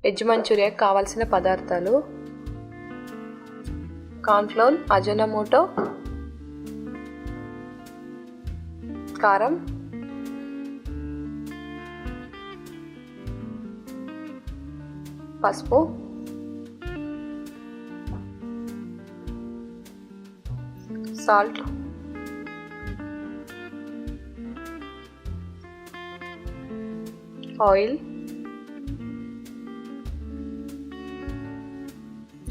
Veg మంచూరియాకి కావాల్సిన పదార్థాలు: cornflour, Ajinomoto, కారం, పసుపు, salt, oil,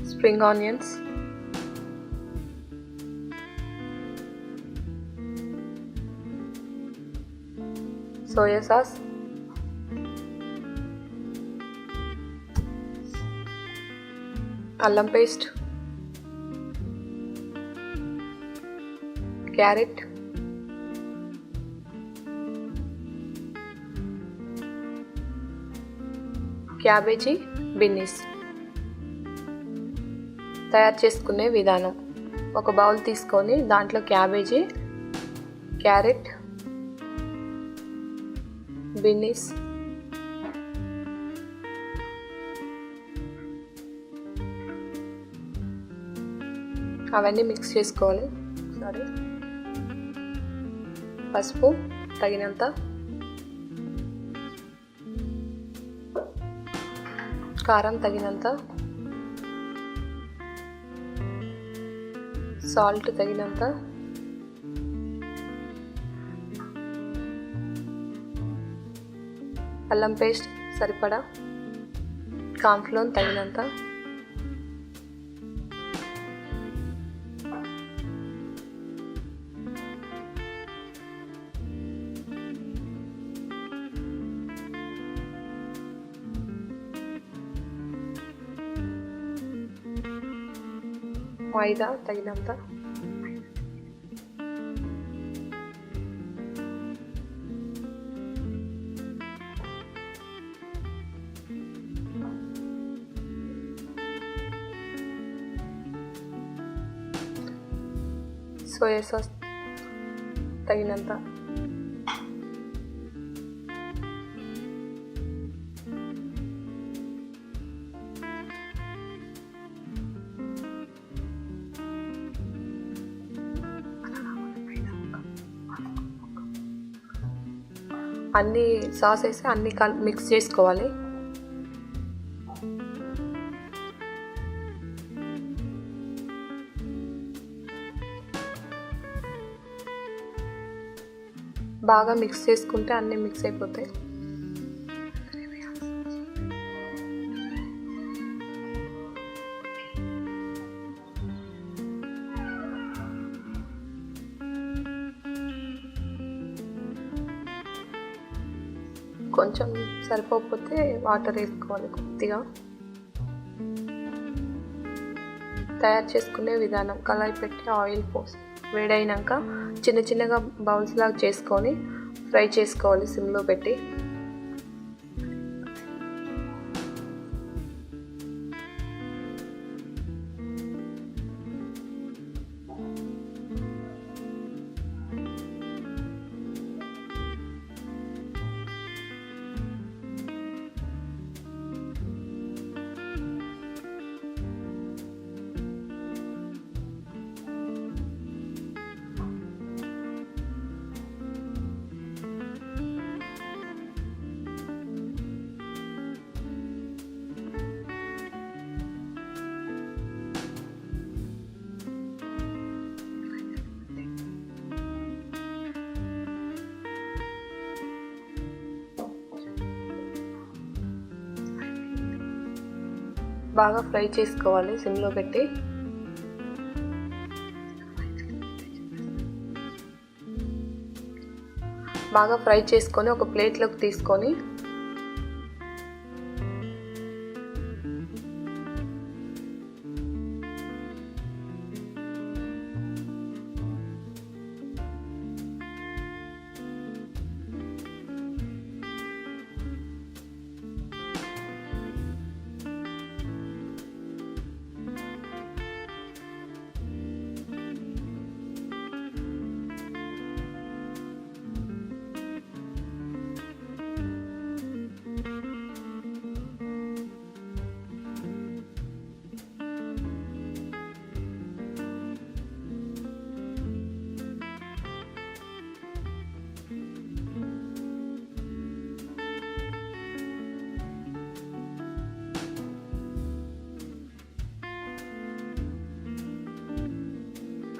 spring onions, soya sauce, allam paste, carrot, cabbage, beans. తయారు చేసుకునే విధానం: ఒక బౌల్ తీసుకొని దాంట్లో క్యాబేజీ, క్యారెట్, బీన్స్, అవన్నీ మిక్స్ చేసుకోవాలి. పసుపు తగినంత, కారం తగినంత, సాల్ట్ తగినంత, అల్లం పేస్ట్ సరిపడా, కార్న్ఫ్లోర్ తగినంత, మైదా తగినంత, సోయా సాస్ తగినంత, అన్ని సాస్ వేసి అన్ని మిక్స్ చేసుకోవాలి. బాగా మిక్స్ చేసుకుంటే అన్నీ మిక్స్ అయిపోతాయి. కొంచెం సరిపోకపోతే వాటర్ వేసుకోవాలి కొద్దిగా. తయారు చేసుకునే విధానం: కళాయి పెట్టి ఆయిల్ పోసి వేడైనాక చిన్న చిన్నగా బౌల్స్ లాగా చేసుకొని ఫ్రై చేసుకోవాలి సిమ్లో పెట్టి. బాగా ఫ్రై చేసుకోవాలి సిమ్లో పెట్టి. బాగా ఫ్రై చేసుకొని ఒక ప్లేట్లోకి తీసుకొని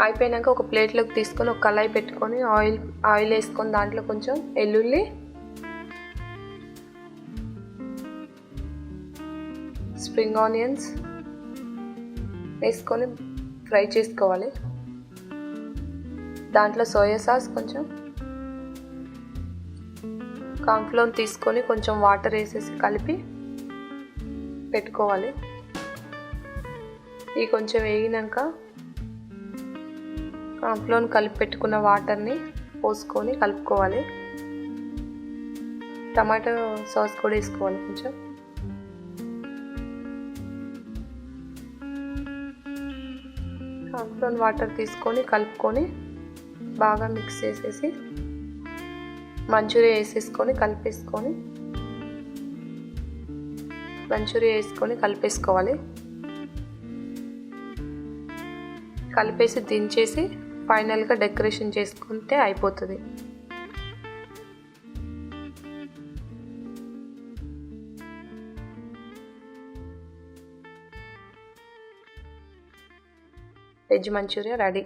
అయిపోయినాక ఒక ప్లేట్లోకి తీసుకొని ఒక కళాయి పెట్టుకొని ఆయిల్ వేసుకొని దాంట్లో కొంచెం వెల్లుల్లి, స్ప్రింగ్ ఆనియన్స్ వేసుకొని ఫ్రై చేసుకోవాలి. దాంట్లో సోయా సాస్, కొంచెం కార్న్ఫ్లోర్ తీసుకొని కొంచెం వాటర్ వేసేసి కలిపి పెట్టుకోవాలి. ఇది కొంచెం వేగినాక కార్న్ఫ్లోర్ కలిపి పెట్టుకున్న వాటర్ని పోసుకొని కలుపుకోవాలి. టమాటో సాస్ కూడా వేసుకోవాలి. కొంచెం కార్న్ఫ్లోర్ వాటర్ తీసుకొని కలుపుకొని బాగా మిక్స్ చేసేసి మంచూరియా వేసేసుకొని కలిపేసుకోవాలి. కలిపేసి దించేసి ఫైనల్గా డెకరేషన్ చేసుకుంటే అయిపోతుంది. Veg manchuria ready.